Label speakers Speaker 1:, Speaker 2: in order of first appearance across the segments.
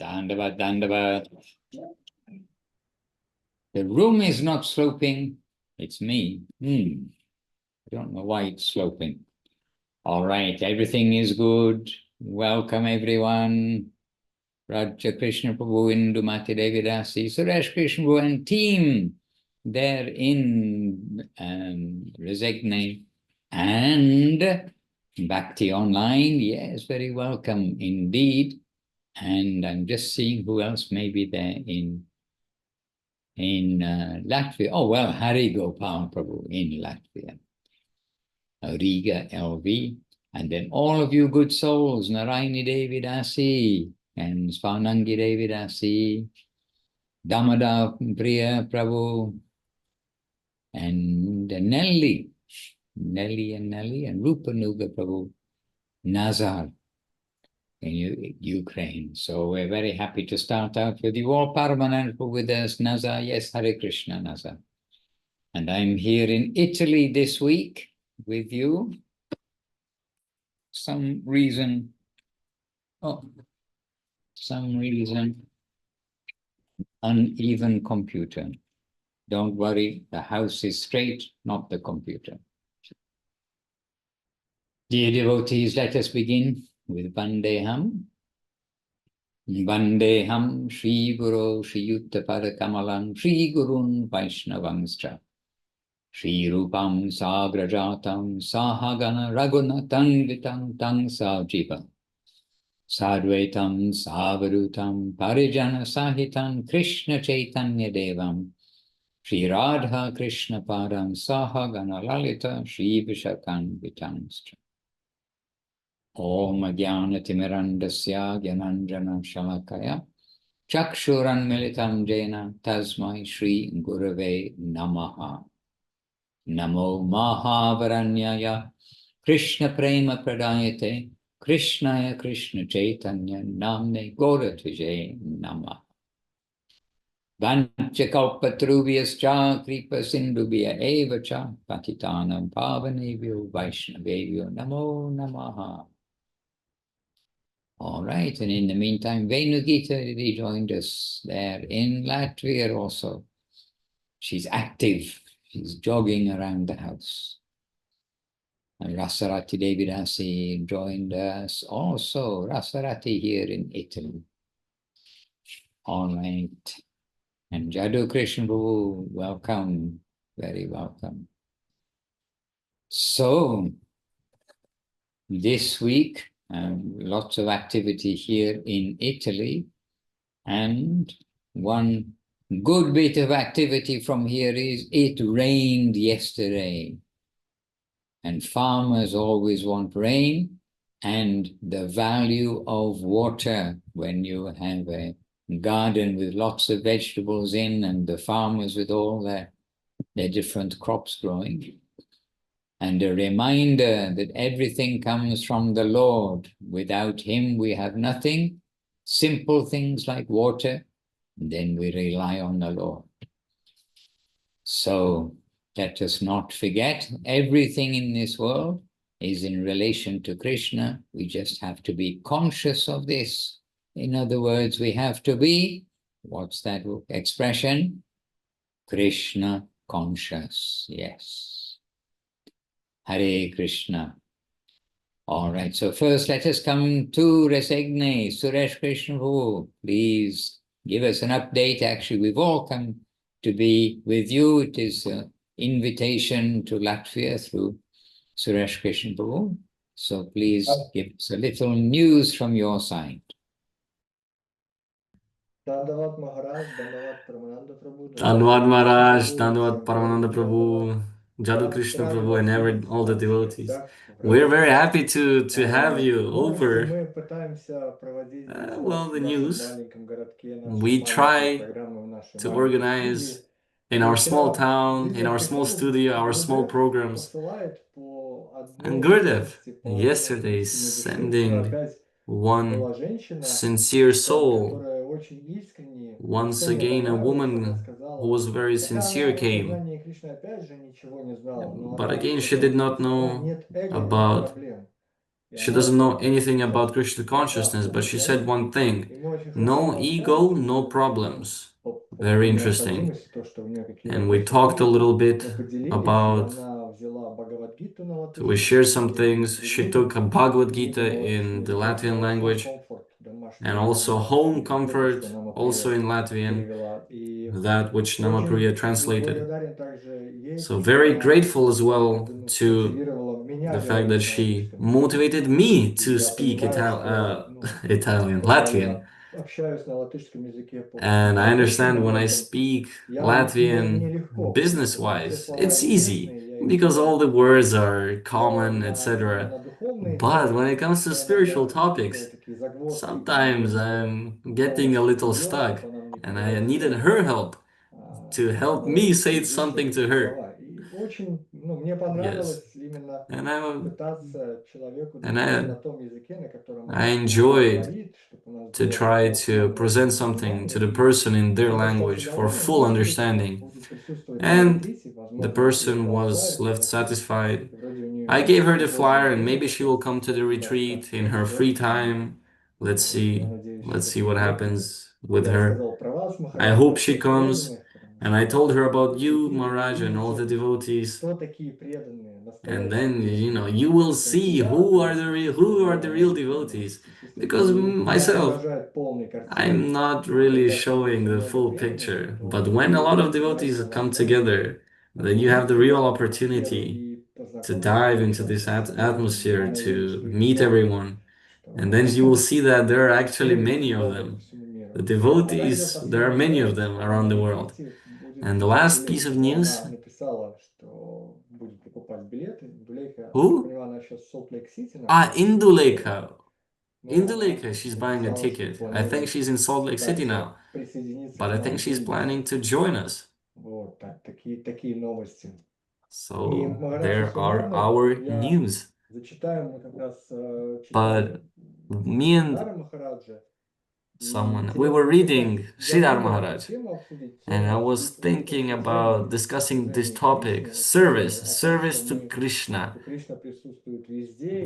Speaker 1: Dandavat, Dandavat. The room is not sloping. It's me. I don't know why it's sloping. All right, everything is good. Welcome, everyone. Raja Krishna Prabhu, Indumati Devidasi, Suresh Krishna Prabhu and team there in Resigne and Bhakti Online. Yes, very welcome indeed. And I'm just seeing who else may be there in Latvia. Oh, well, Hari Gopal Prabhu in Latvia. Riga LV. And then all of you good souls, Narayani Devidasi and Svanangi Devidasi, Damada Priya Prabhu, and Nelly and Rupanuga Prabhu, Nazar in Ukraine. So we're very happy to start out with you all permanent with us, Nazar. Yes, Hare Krishna, Nazar. And I'm here in Italy this week with you. Some reason, uneven computer. Don't worry, the house is straight, not the computer. Dear devotees, let us begin with Vandeham. Vandeham Shri Guru Shri Yutta Padakamalam Shri Gurun Vaishnavamscha Shri Rupam Sagrajatam Sahagana Raghunatan Vitam Tang Sajiva Sadvaitam Savarutam Parijana Sahitam Krishna Chaitanya Devam Shri Radha Krishna Padam Sahagana Lalita Shri Vishakan Vitamstra Om Jnana Timirandasya Gyananjana Shalakaya Chakshuran Militam Jena Tasmai Shri Gurave Namaha Namo Mahavaranyaya Krishna Prema Pradayate Krishnaya Krishna Chaitanya Namne Goratvijay Namaha Vanchakalpatrubhyascha Kripa Sindhubhya Evacha Patitanam Pavanebhyo Vaishnavebhyo Namo Namaha. All right, and in the meantime, Venugita rejoined us there in Latvia also. She's active. She's jogging around the house. And Rasarati Devidasi joined us also. Rasarati here in Italy. All right. And Jadu Krishna Prabhu, welcome. Very welcome. So, this week, lots of activity here in Italy. And one good bit of activity from here is it rained yesterday. And farmers always want rain and the value of water when you have a garden with lots of vegetables in and the farmers with all their different crops growing. And a reminder that everything comes from the Lord. Without Him, we have nothing. Simple things like water, then we rely on the Lord. So let us not forget, everything in this world is in relation to Krishna. We just have to be conscious of this. In other words, we have to be, what's that expression? Krishna conscious, yes. Hare Krishna. All right, so first let us come to Resigne. Suresh Krishna Prabhu, please give us an update. Actually, we've all come to be with you. It is an invitation to Latvia through Suresh Krishna Prabhu. So please give us a little news from your side.
Speaker 2: Dandavat Maharaj, Dandavat Paramananda Prabhu.
Speaker 3: Dandavat Maharaj, Dandavat Paramananda Prabhu, Jadu Krishna Prabhu, and all the devotees. We're very happy to have you over. Well, the news. We try to organize in our small town, in our small studio, our small programs. And Gurudev, yesterday, sending one sincere soul. Once again, a woman who was very sincere came. But again, she did not know about She doesn't know anything about Krishna consciousness, but she said one thing: no ego, no problems. Very interesting. And we talked a little bit about, so we shared some things. She took a Bhagavad Gita in the Latvian language, and also Home Comfort, also in Latvian, that which Namapriya translated. So very grateful as well to the fact that she motivated me to speak Italian, Latvian. And I understand when I speak Latvian business-wise, it's easy because all the words are common, etc. But when it comes to spiritual topics, sometimes I'm getting a little stuck, and I needed her help to help me say something to her. Yes. And I enjoyed to try to present something to the person in their language for full understanding. And the person was left satisfied. I gave her the flyer, and maybe she will come to the retreat in her free time. Let's see. Let's see what happens with her. I hope she comes. And I told her about you, Maharaj, and all the devotees. And then, you will see who are the real devotees. Because myself, I'm not really showing the full picture. But when a lot of devotees come together, then you have the real opportunity to dive into this atmosphere, to meet everyone. And then you will see that there are actually many of them. The devotees, there are many of them around the world. And the last piece of news. Who? Indulekha. Indulekha, she's buying a ticket. I think she's in Salt Lake City now. But I think she's planning to join us. So there are our news. But me and someone, we were reading Sridhar Maharaj, and I was thinking about discussing this topic, service to Krishna,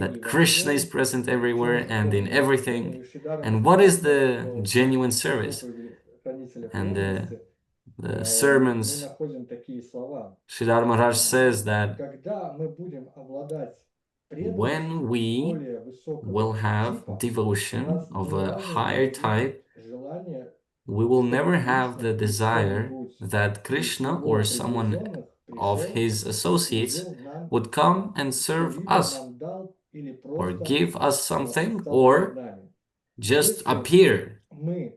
Speaker 3: that Krishna is present everywhere and in everything. And what is the genuine service? And the sermons, Sridhar Maharaj says that when we will have devotion of a higher type, we will never have the desire that Krishna or someone of his associates would come and serve us, or give us something, or just appear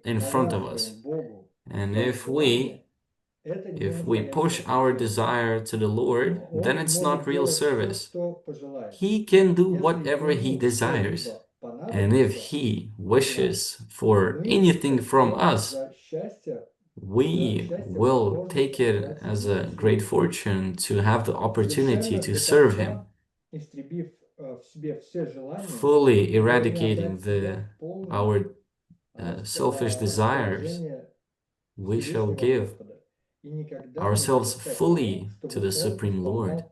Speaker 3: in front of us. And if we push our desire to the Lord, then it's not real service. He can do whatever he desires. And if he wishes for anything from us, we will take it as a great fortune to have the opportunity to serve him, fully eradicating our selfish desires. We shall give ourselves fully to the Supreme Lord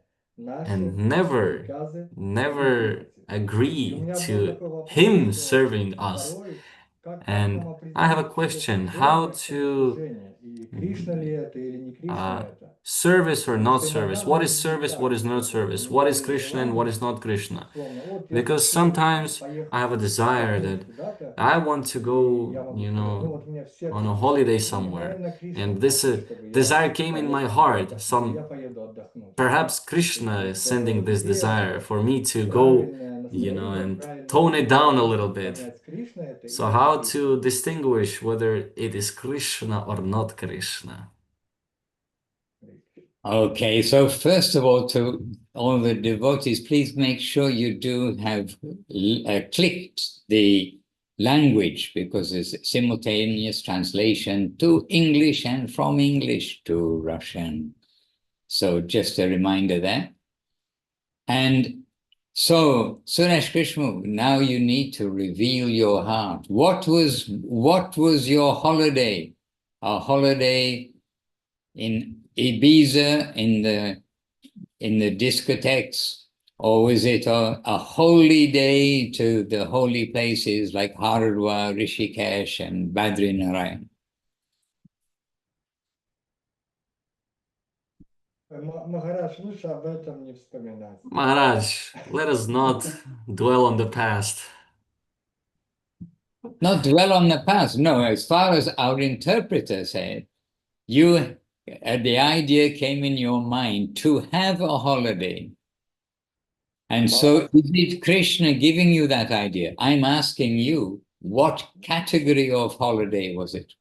Speaker 3: and never agree to him serving us. And I have a question: how to service or not service? What is service? What is not service? What is Krishna and what is not Krishna? Because sometimes I have a desire that I want to go, on a holiday somewhere, and this desire came in my heart. Perhaps Krishna is sending this desire for me to go, and tone it down a little bit. So how to distinguish whether it is Krishna or not Krishna?
Speaker 1: Okay, so first of all, to all the devotees, please make sure you do have clicked the language, because there's simultaneous translation to English and from English to Russian. So just a reminder there. And so, Suresh Krishna, now you need to reveal your heart. What was your holiday? A holiday in Ibiza, in the discotheques, Or is it a holy day to the holy places like Haridwar, Rishikesh, and Badrinarayan?
Speaker 2: Maharaj, лучше об этом не вспоминать.
Speaker 3: Maharaj, let us not dwell on the past.
Speaker 1: Not dwell on the past. No, as far as our interpreter said, you, the idea came in your mind to have a holiday. And so is it Krishna giving you that idea? I'm asking you, what category of holiday was it?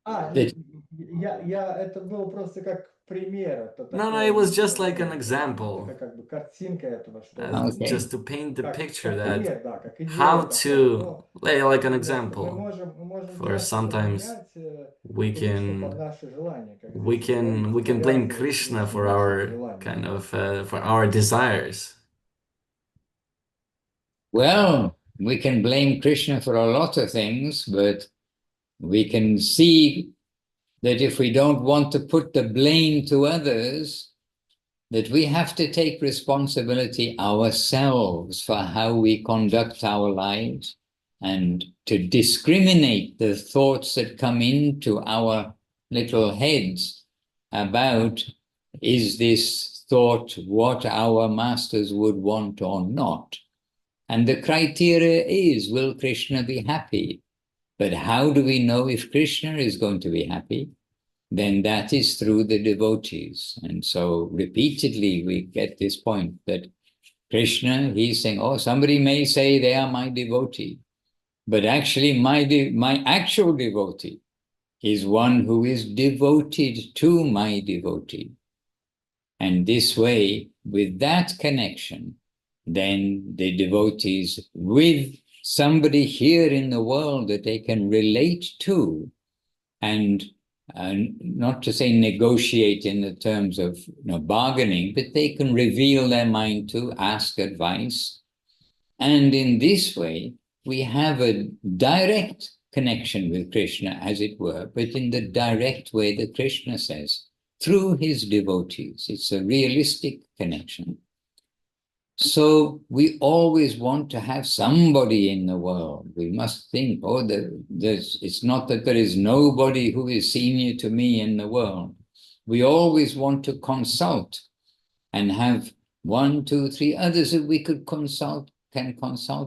Speaker 2: Это было просто как пример.
Speaker 3: No, it was just like an example.
Speaker 2: Это как бы картинка этого, что
Speaker 1: Okay.
Speaker 3: Just to paint the picture
Speaker 2: как
Speaker 3: that
Speaker 2: пример, да, как идея
Speaker 3: how
Speaker 2: такая,
Speaker 3: to, like an
Speaker 2: мы
Speaker 3: example,
Speaker 2: можем
Speaker 3: for
Speaker 2: часто
Speaker 3: sometimes
Speaker 2: подменять
Speaker 3: we
Speaker 2: Кришну под
Speaker 3: can
Speaker 2: наши желания. Как
Speaker 3: we
Speaker 2: здесь он
Speaker 3: can blame
Speaker 2: привязывает
Speaker 3: Krishna
Speaker 2: Кришну
Speaker 3: for
Speaker 2: к нашим
Speaker 3: our
Speaker 2: желаниям.
Speaker 3: kind of for our desires.
Speaker 1: Well, we can blame Krishna for a lot of things, but we can see that if we don't want to put the blame to others, that we have to take responsibility ourselves for how we conduct our lives and to discriminate the thoughts that come into our little heads about, is this thought what our masters would want or not? And the criteria is, will Krishna be happy? But how do we know if Krishna is going to be happy? Then that is through the devotees. And so repeatedly we get this point that Krishna, he's saying, oh, somebody may say they are my devotee, but actually my actual devotee is one who is devoted to my devotee. And this way, with that connection, then the devotees with somebody here in the world that they can relate to, and not to say negotiate in the terms of bargaining, but they can reveal their mind to, ask advice. And in this way, we have a direct connection with Krishna, as it were, but in the direct way that Krishna says, through his devotees. It's a realistic connection. So we always want to have somebody in the world. We must think, oh, it's not that there is nobody who is senior to me in the world. We always want to consult and have 1, 2, 3 others that we can consult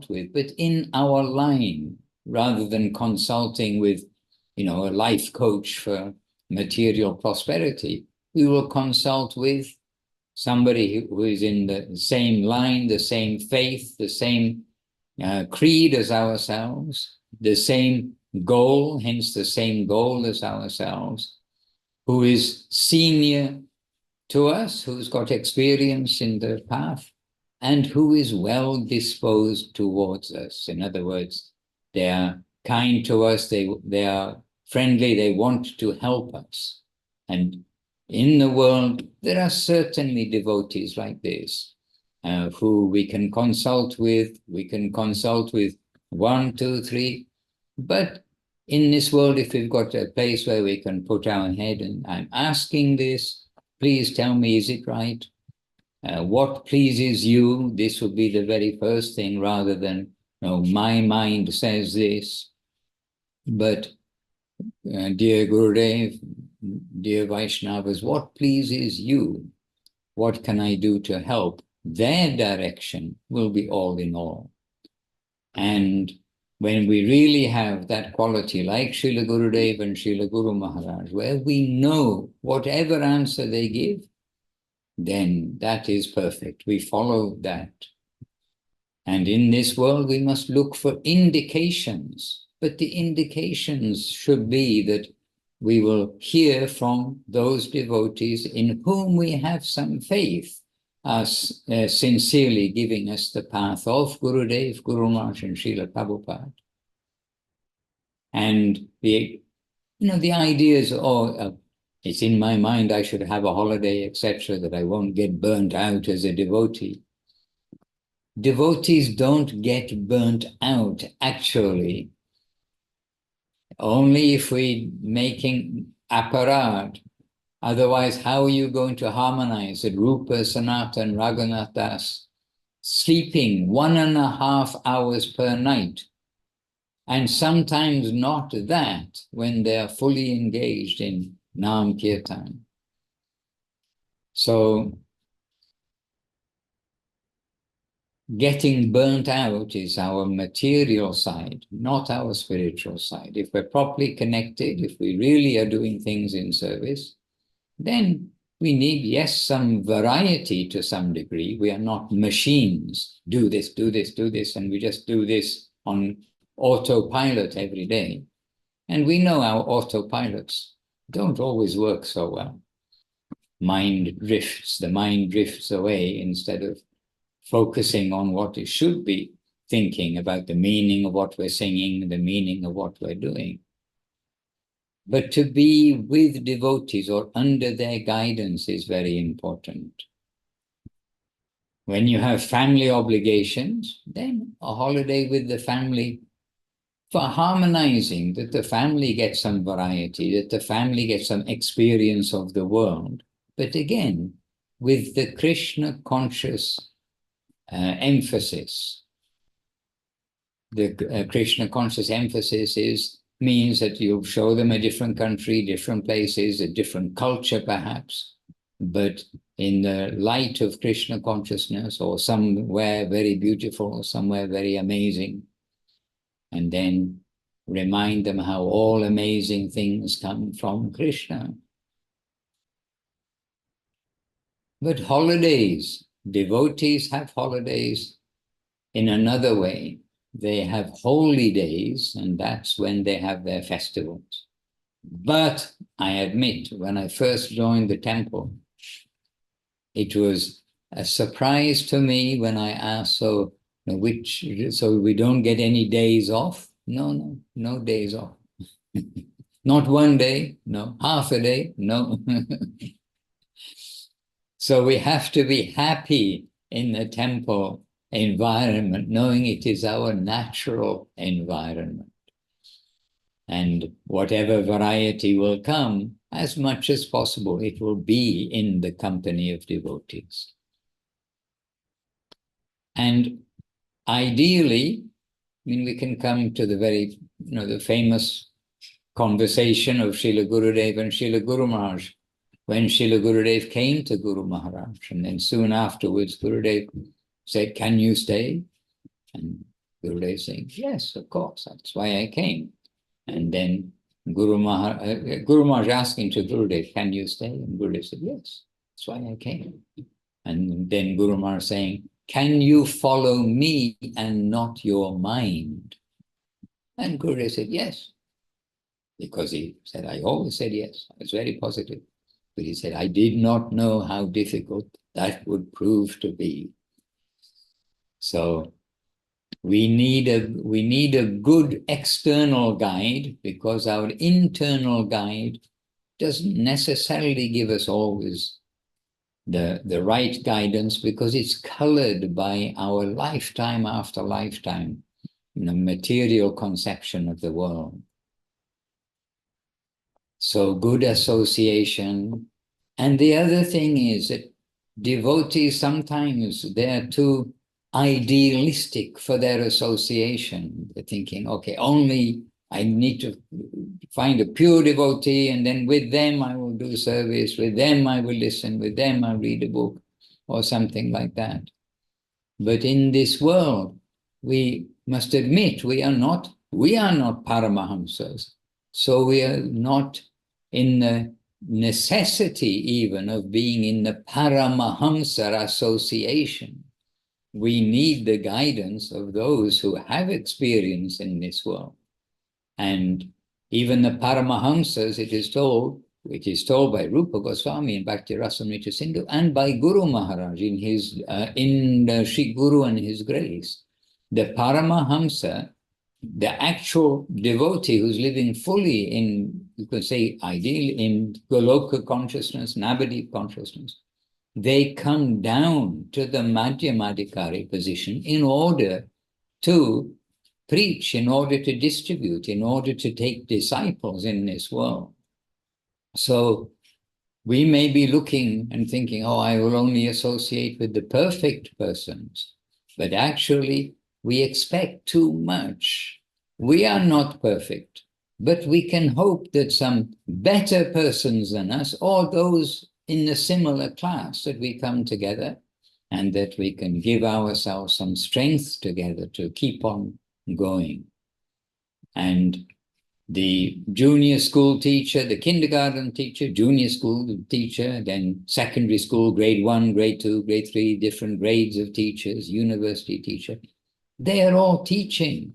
Speaker 1: with, but in our line, rather than consulting with, a life coach for material prosperity. We will consult with somebody who is in the same line, the same faith, the same creed as ourselves, the same goal, hence the same goal as ourselves, who is senior to us, who's got experience in the path, and who is well disposed towards us. In other words, they are kind to us, they are friendly, they want to help us. And in the world, there are certainly devotees like this, who we can consult with. We can consult with 1, 2, 3. But in this world, if we've got a place where we can put our head and I'm asking this, please tell me, is it right? What pleases you? This would be the very first thing, rather than, my mind says this. But dear Gurudev, dear Vaishnavas, what pleases you? What can I do to help? Their direction will be all in all. And when we really have that quality, like Srila Gurudev and Srila Guru Maharaj, where we know whatever answer they give, then that is perfect. We follow that. And in this world, we must look for indications. But the indications should be that we will hear from those devotees in whom we have some faith, sincerely giving us the path of Gurudev, Guru Maharaj, and Srila Prabhupada. And the ideas, it's in my mind I should have a holiday, etc., that I won't get burnt out as a devotee. Devotees don't get burnt out, actually. Only if we're making aparad, Otherwise, how are you going to harmonize that Rupa, Sanatan, Raghunath Das sleeping 1.5 hours per night, and sometimes not that when they are fully engaged in Nam Kirtan? So getting burnt out is our material side, not our spiritual side. If we're properly connected, if we really are doing things in service, then we need, yes, some variety to some degree. We are not machines. Do this, do this, do this, and we just do this on autopilot every day. And we know our autopilots don't always work so well. The mind drifts away instead of focusing on what it should be thinking about, the meaning of what we're singing, the meaning of what we're doing. But to be with devotees or under their guidance is very important. When you have family obligations, then a holiday with the family for harmonizing, that the family gets some variety, that the family gets some experience of the world. But again, with the Krishna conscious emphasis. The Krishna conscious emphasis means that you show them a different country, different places, a different culture perhaps, but in the light of Krishna consciousness, or somewhere very beautiful, somewhere very amazing, and then remind them how all amazing things come from Krishna. But holidays, devotees have holidays in another way. They have holy days, and that's when they have their festivals. But I admit, when I first joined the temple, it was a surprise to me when I asked, so we don't get any days off? No days off. Not one day, no. Half a day, no. So we have to be happy in the temple environment, knowing it is our natural environment. And whatever variety will come, as much as possible, it will be in the company of devotees. And ideally, we can come to the very, the famous conversation of Srila Gurudev and Srila Guru Maharaj, when Srila Gurudev came to Guru Maharaj, and then soon afterwards Gurudev said, "Can you stay?" And Gurudev saying, "Yes, of course, that's why I came." And then Guru Maharaj asking to Gurudev, "Can you stay?" And Gurudev said, "Yes, that's why I came." And then Guru Maharaj saying, "Can you follow me and not your mind?" And Gurudev said, "Yes." Because he said, "I always said yes." I was very positive. But he said, "I did not know how difficult that would prove to be." So we need a good external guide, because our internal guide doesn't necessarily give us always the right guidance, because it's colored by our lifetime after lifetime, material conception of the world. So good association. And the other thing is that devotees, sometimes they're too idealistic for their association. They're thinking, okay, only I need to find a pure devotee, and then with them I will do service, with them I will listen, with them I'll read a book, or something like that. But in this world, we must admit we are not Paramahamsas. So we are not in the necessity even of being in the Paramahamsa association. We need the guidance of those who have experience in this world. And even the Paramahamsas, it is told by Rupa Goswami in Bhakti Rasamrita Sindhu, and by Guru Maharaj in his Sri Guru and his grace. The Paramahamsa, the actual devotee who's living fully in, you could say, ideally in Goloka consciousness, Navadip consciousness, they come down to the Madhyamadikari position in order to preach, in order to distribute, in order to take disciples in this world. So we may be looking and thinking, oh, I will only associate with the perfect persons. But actually, we expect too much. We are not perfect, but we can hope that some better persons than us, or those in the similar class, that we come together and that we can give ourselves some strength together to keep on going. And the junior school teacher, the kindergarten teacher, junior school teacher, then secondary school, grade 1, grade 2, grade 3, different grades of teachers, university teacher, they are all teaching.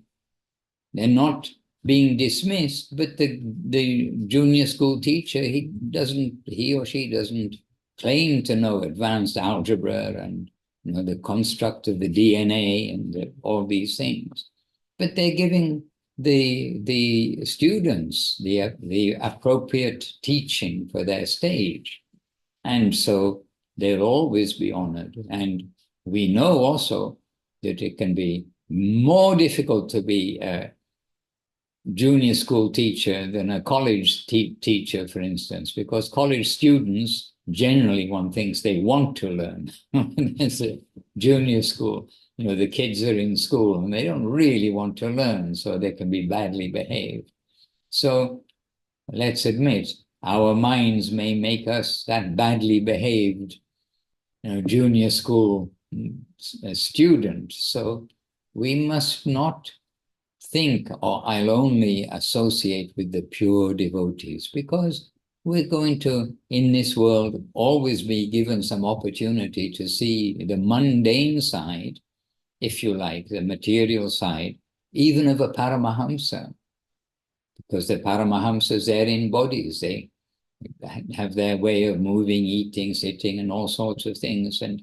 Speaker 1: They're not being dismissed, but the junior school teacher, he or she doesn't claim to know advanced algebra and the construct of the DNA and all these things. But they're giving the students the appropriate teaching for their stage. And so they'll always be honored. And we know also that it can be more difficult to be a junior school teacher than a college teacher, for instance, because college students, generally one thinks they want to learn. It's a junior school. The kids are in school and they don't really want to learn, so they can be badly behaved. So let's admit, our minds may make us that badly behaved junior school student. So we must not think, oh, I'll only associate with the pure devotees, because we're going to, in this world, always be given some opportunity to see the mundane side, if you like, the material side, even of a Paramahamsa, because the Paramahamsas, they're in bodies, they have their way of moving, eating, sitting, and all sorts of things. And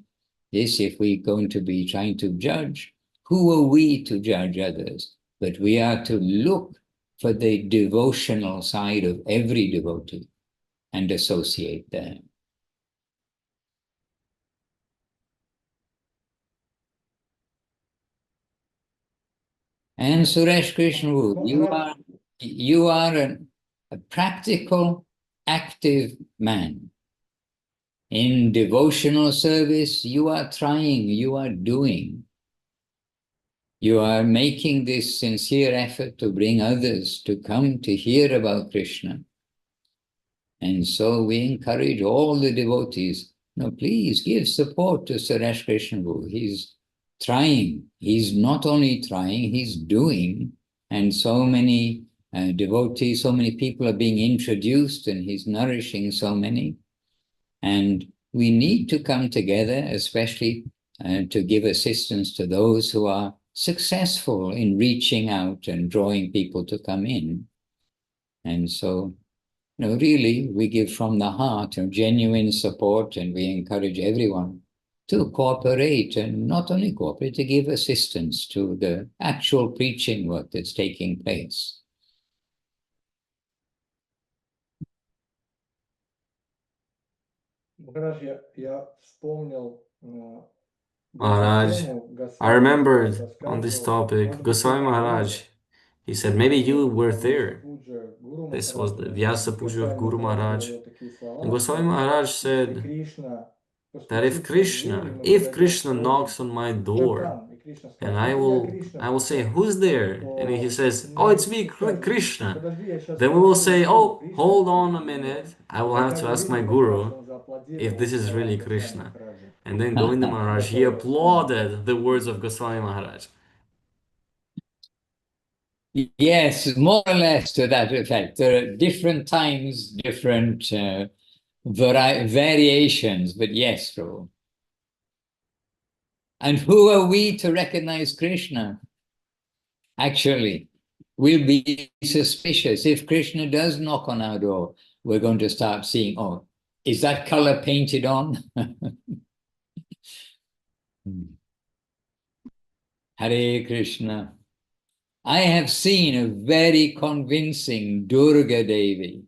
Speaker 1: this, if we're going to be trying to judge, who are we to judge others? But we are to look for the devotional side of every devotee and associate there. And Suresh Krishnavu, you are a practical, active man. In devotional service, you are trying, you are doing. You are making this sincere effort to bring others to come to hear about Krishna. And so we encourage all the devotees, please give support to Suresh Krishnavu. He's trying. He's not only trying, he's doing. And so many devotees, so many people are being introduced, and he's nourishing so many. And we need to come together, especially to give assistance to those who are successful in reaching out and drawing people to come in. And so, really, we give from the heart genuine support, and we encourage everyone to cooperate, and not only cooperate, to give assistance to the actual preaching work that's taking place.
Speaker 3: Maharaj, I remembered on this topic, Goswami Maharaj, he said, maybe you were there. This was the Vyasa Puja of Guru Maharaj. And Goswami Maharaj said that if Krishna knocks on my door, and I will say, who's there? And he says, oh, it's me, Krishna. Then we will say, oh, hold on a minute. I will have to ask my guru if this is really Krishna. And then Govinda Maharaj, he applauded the words of Goswami Maharaj.
Speaker 1: Yes, more or less to that effect. There are different times, different variations, but yes, Prabhu. And who are we to recognize Krishna? Actually, we'll be suspicious. If Krishna does knock on our door, we're going to start seeing, oh, is that color painted on? Hare Krishna. I have seen a very convincing Durga Devi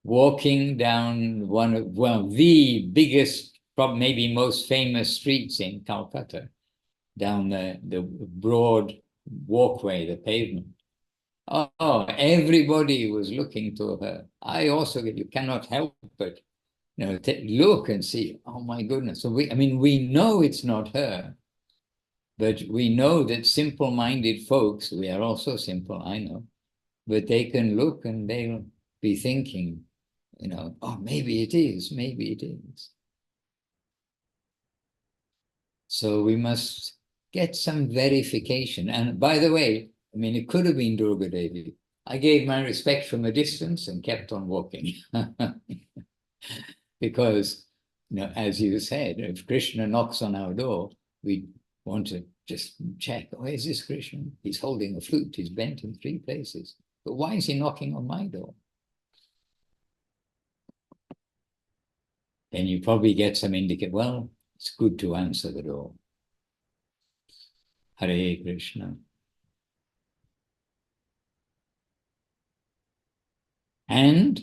Speaker 1: walking down one of the biggest, probably maybe most famous streets in Calcutta, down the broad walkway, the pavement. Oh, everybody was looking to her. I also, you cannot help but look and see, oh my goodness. So we know it's not her, but we know that simple-minded folks, we are also simple, I know, but they can look and they'll be thinking, oh, maybe it is, maybe it is. So we must get some verification. And by the way, it could have been Durga Devi. I gave my respect from a distance and kept on walking. Because, as you said, if Krishna knocks on our door, we want to just check, oh, is this Krishna? He's holding a flute, he's bent in 3 places. But why is he knocking on my door? Then you probably get some indicate, well, it's good to answer the door. Hare Krishna. And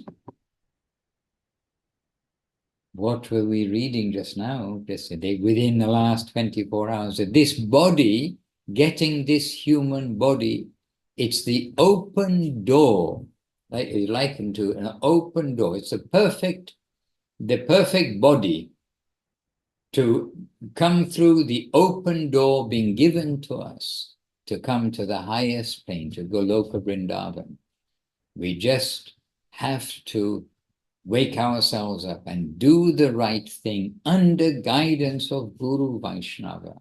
Speaker 1: what were we reading just now, yesterday, within the last 24 hours, that this body, getting this human body, it's the open door, likened to an open door. It's the perfect body to come through the open door being given to us, to come to the highest plane, to Goloka Vrindavan. We just have to wake ourselves up and do the right thing under guidance of Guru Vaishnava,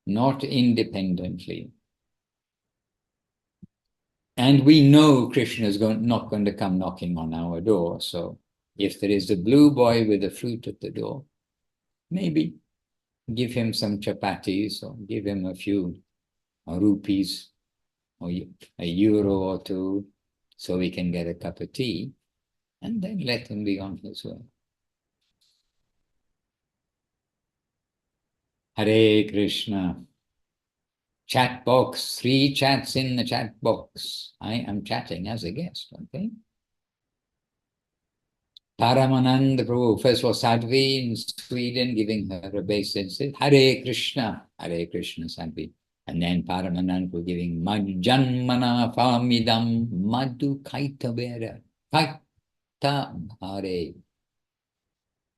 Speaker 1: not independently. And we know Krishna is not going to come knocking on our door. So if there is a blue boy with a flute at the door, maybe give him some chapatis or give him a few rupees or a euro or 2 so we can get a cup of tea, and then let him be on his way. Hare Krishna. Chat box, 3 chats in the chat box. I am chatting as a guest, okay? Paramananda Prabhu, first of all, Sadhvi in Sweden, giving her a obeisance. Hare Krishna, Sadhvi. And then Paramananda giving Majjanmana Famidam Madhu Kaita Vera. Kaita Hare.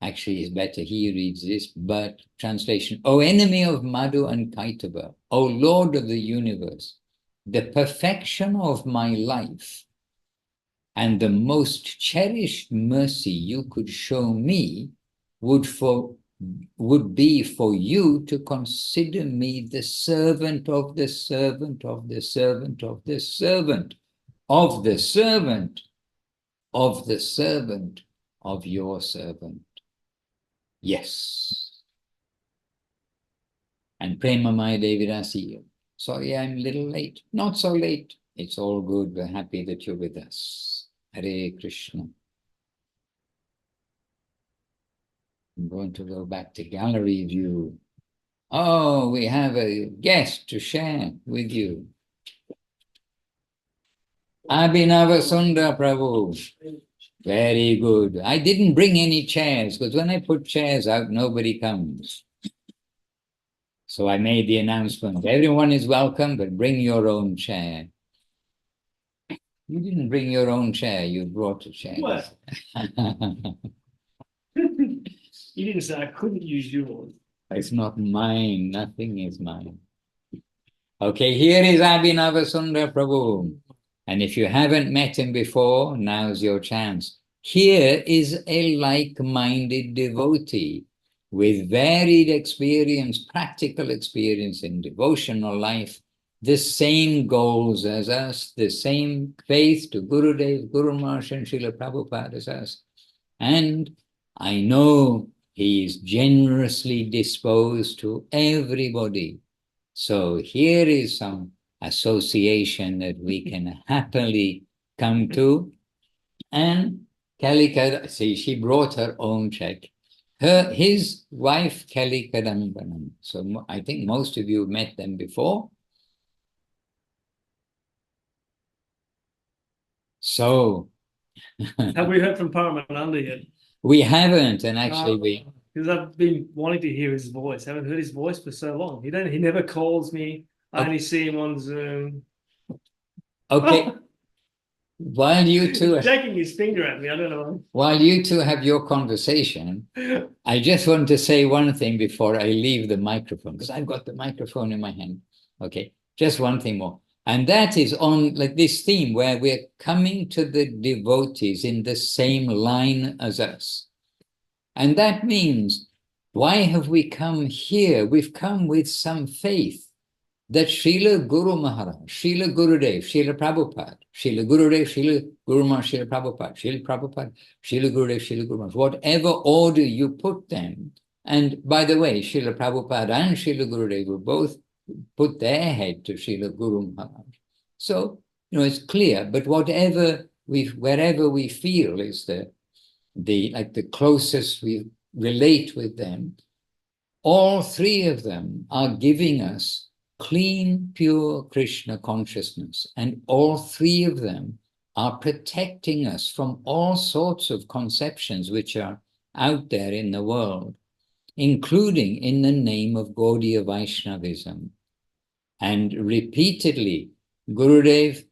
Speaker 1: Actually, it's better he reads this, but translation. O enemy of Madhu and Kaitava, O Lord of the universe, the perfection of my life and the most cherished mercy you could show me would be for you to consider me the servant of the servant of the servant of the servant of the servant of the servant of your servant. Yes. And Premamaya Devidasi, sorry, I'm a little late. Not so late. It's all good. We're happy that you're with us. Hare Krishna. I'm going to go back to gallery view. Oh, we have a guest to share with you. Abhinava Sundar Prabhu. Very good. I didn't bring any chairs because when I put chairs out, nobody comes. So I made the announcement. Everyone is welcome, but bring your own chair. You didn't bring your own chair. You brought a chair.
Speaker 4: What? You didn't say I couldn't use yours.
Speaker 1: It's not mine. Nothing is mine. Okay, here is Abhinava Sundar Prabhu. And if you haven't met him before, now's your chance. Here is a like-minded devotee with varied experience, practical experience in devotional life, the same goals as us, the same faith to Gurudev, Guru Maharaj and Srila Prabhupada as us. And I know he is generously disposed to everybody. So here is some association that we can happily come to. And Kalika, see, she brought her own check. His wife, Kelly Kadambanam. So I think most of you met them before. So.
Speaker 4: Have we heard from Paramananda yet?
Speaker 1: We haven't, and actually
Speaker 4: because I've been wanting to hear his voice. I haven't heard his voice for so long. He never calls me. I only see him on Zoom.
Speaker 1: Okay. while you two
Speaker 4: shaking his finger at me, I don't know.
Speaker 1: While you two have your conversation, I just want to say one thing before I leave the microphone, because I've got the microphone in my hand. Okay, just one thing more. And that is on like this theme where we're coming to the devotees in the same line as us. And that means, why have we come here? We've come with some faith that Srila Guru Maharaj, Srila Gurudev, Srila Prabhupada, Srila Gurudev, Srila Guru Maharaj, Srila Prabhupada, Srila Prabhupada, Srila Gurudev, Srila Guru Maharaj, whatever order you put them. And by the way, Srila Prabhupada and Srila Gurudev will both put their head to Srila Guru Maharaj. So, it's clear, but wherever we feel is the closest we relate with them, all three of them are giving us clean, pure Krishna consciousness. And all three of them are protecting us from all sorts of conceptions which are out there in the world, including in the name of Gaudiya Vaishnavism. And repeatedly, Gurudev,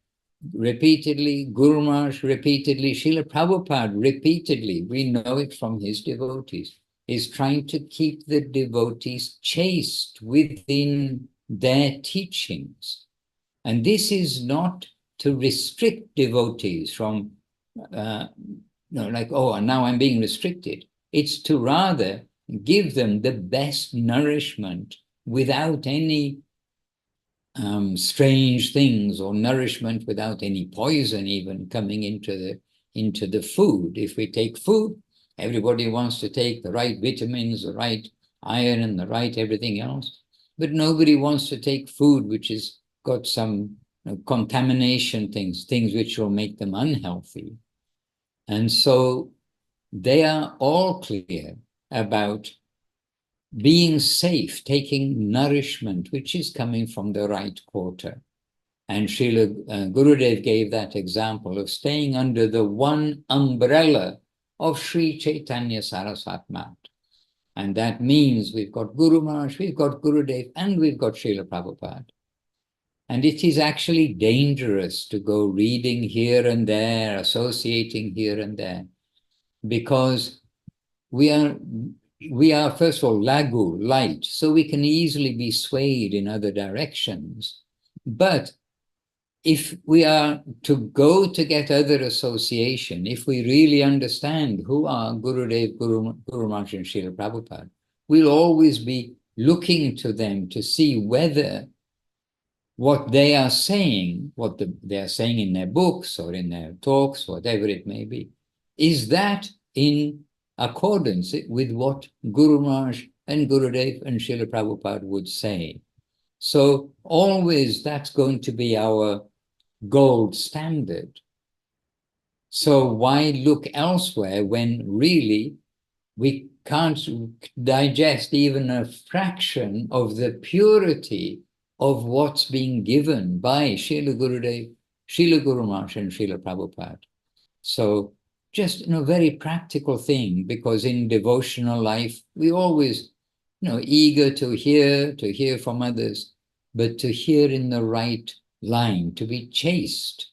Speaker 1: repeatedly, Guru Maharaj, repeatedly, Srila Prabhupada, repeatedly, we know it from his devotees, is trying to keep the devotees chaste within their teachings. And this is not to restrict devotees from, oh, now I'm being restricted. It's to rather give them the best nourishment without any strange things, or nourishment without any poison even coming into the food. If we take food, everybody wants to take the right vitamins, the right iron, and the right everything else. But nobody wants to take food which has got some contamination things which will make them unhealthy. And so they are all clear about being safe, taking nourishment which is coming from the right quarter. And Srila Gurudev gave that example of staying under the one umbrella of Sri Chaitanya Saraswat Mat. And that means we've got Guru Maharaj, we've got Gurudev, and we've got Srila Prabhupada. And it is actually dangerous to go reading here and there, associating here and there, because we are first of all lagu, light, so we can easily be swayed in other directions. But if we are to go to get other association, if we really understand who are Gurudev, Guru Maharaj, and Srila Prabhupada, we'll always be looking to them to see whether what they are saying, they are saying in their books or in their talks, whatever it may be, is that in accordance with what Guru Maharaj and Gurudev and Srila Prabhupada would say. So always that's going to be our gold standard. So why look elsewhere when really we can't digest even a fraction of the purity of what's being given by Srila Gurudev, Srila Guru Maharaj, and Srila Prabhupada? So just a very practical thing, because in devotional life, we always eager to hear from others, but to hear in the right line, to be chaste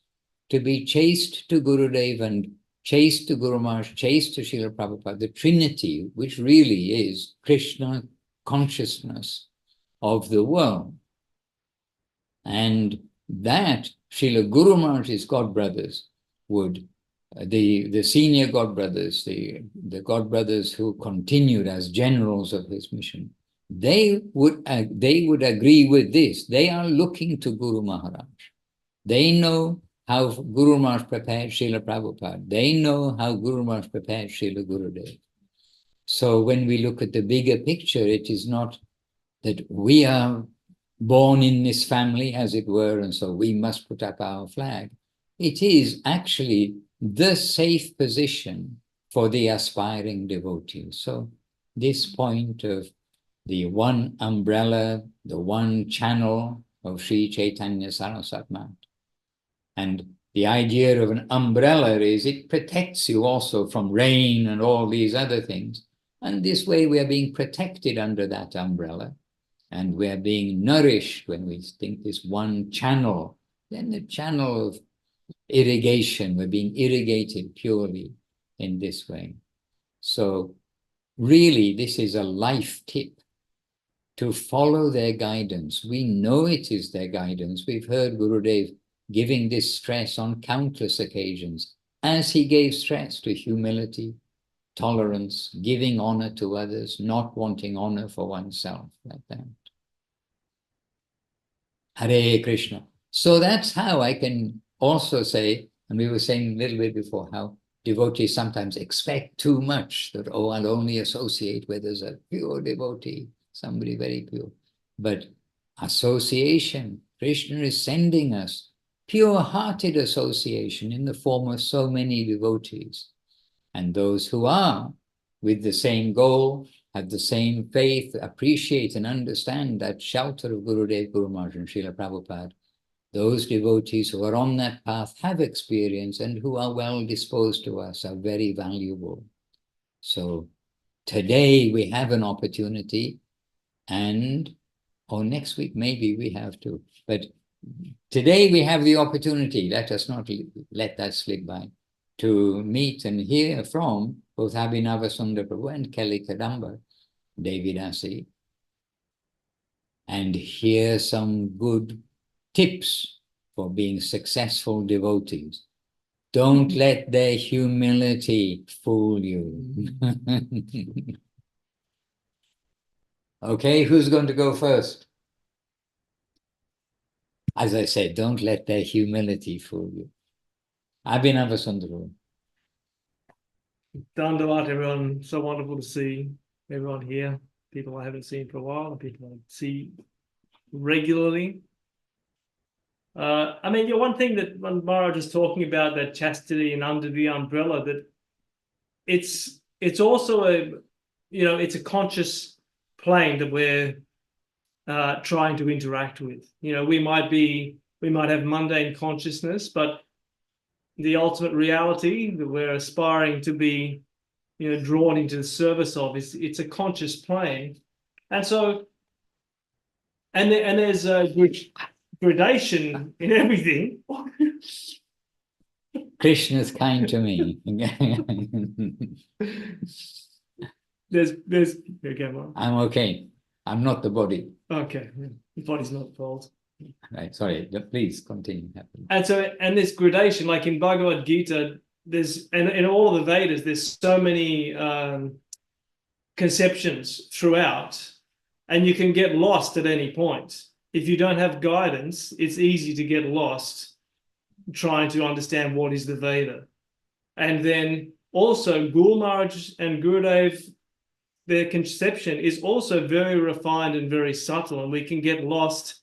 Speaker 1: to Gurudev and chaste to Guru Maharaj, chaste to Srila Prabhupada, the Trinity, which really is Krishna consciousness of the world. And that Srila Guru Maharaj's godbrothers would, the senior godbrothers, the godbrothers who continued as generals of his mission, they would agree with this. They are looking to Guru Maharaj. They know how Guru Maharaj prepared Srila Prabhupada. They know how Guru Maharaj prepared Srila Gurudev. So when we look at the bigger picture, it is not that we are born in this family, as it were, and so we must put up our flag. It is actually the safe position for the aspiring devotees. So this point of the one umbrella, the one channel of Sri Chaitanya Saraswat Mat. And the idea of an umbrella is it protects you also from rain and all these other things. And this way we are being protected under that umbrella. And we are being nourished when we think this one channel, then the channel of irrigation. We're being irrigated purely in this way. So really, this is a life tip to follow their guidance. We know it is their guidance. We've heard Gurudev giving this stress on countless occasions, as he gave stress to humility, tolerance, giving honor to others, not wanting honor for oneself, like that. Hare Krishna. So that's how I can also say, and we were saying a little bit before, how devotees sometimes expect too much, that, oh, I'll only associate where there's a pure devotee, somebody very pure. But association, Krishna is sending us pure-hearted association in the form of so many devotees. And those who are with the same goal, have the same faith, appreciate and understand that shelter of Gurudev, Guru Maharaj and Srila Prabhupada, those devotees who are on that path have experience and who are well disposed to us are very valuable. So today we have an opportunity, and or next week maybe we have to, but today we have the opportunity, let us not let that slip by, to meet and hear from both Abhinava Sundar Prabhu and Kelly Kadamba, Devidasi, and hear some good tips for being successful devotees. Don't let their humility fool you. Okay, who's going to go first? As I said, don't let their humility fool you. Abhinava Sundar.
Speaker 4: Dandavat, everyone. So wonderful to see everyone here. People I haven't seen for a while, and people I see regularly. I mean, one thing that when Maharaj is talking about, that chastity and under the umbrella, that it's also a, it's a conscious plane that we're trying to interact with. We might have mundane consciousness, but the ultimate reality that we're aspiring to be, drawn into the service of it's a conscious plane. And so, and there's a gradation in everything.
Speaker 1: Krishna's kind to me.
Speaker 4: there's okay, well.
Speaker 1: I'm okay. I'm not the body.
Speaker 4: Okay, the body's not the fault.
Speaker 1: Right, sorry, please continue.
Speaker 4: And so, and this gradation, like in Bhagavad Gita, there's, and in all of the Vedas, there's so many conceptions throughout, and you can get lost at any point. If you don't have guidance, it's easy to get lost trying to understand what is the Veda. And then also Guru Maharaj and Gurudev, their conception is also very refined and very subtle, and we can get lost.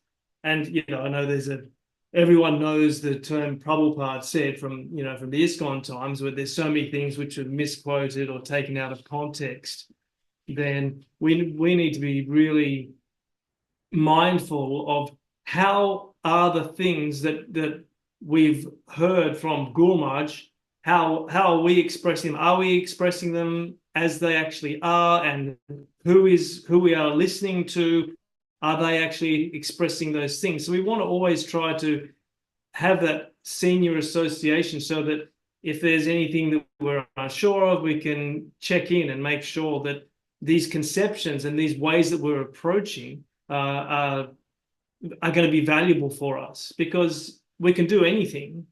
Speaker 4: And, I know everyone knows the term Prabhupada said from the ISKCON times, where there's so many things which are misquoted or taken out of context. Then we need to be really mindful of how are the things that we've heard from Guru Maharaj, how are we expressing them? Are we expressing them as they actually are? And who we are listening to, are they actually expressing those things? So we want to always try to have that senior association, so that if there's anything that we're unsure of, we can check in and make sure that these conceptions and these ways that we're approaching are going to be valuable for us, because we can do anything.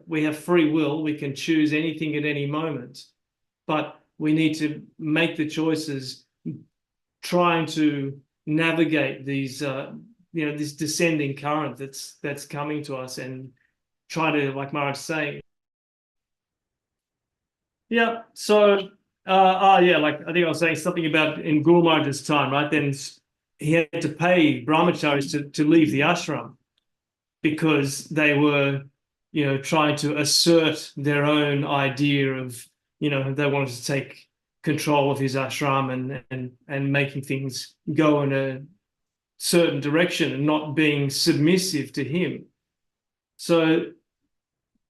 Speaker 4: We have free will. We can choose anything at any moment, but we need to make the choices, trying to navigate these, this descending current that's coming to us, and try to, like Maharaj saying. Yeah. So, like I think I was saying something about in Guru Maharaj's time, right? Then he had to pay brahmacharis to leave the ashram, because they were, trying to assert their own idea of, they wanted to take control of his ashram and making things go in a certain direction and not being submissive to him. So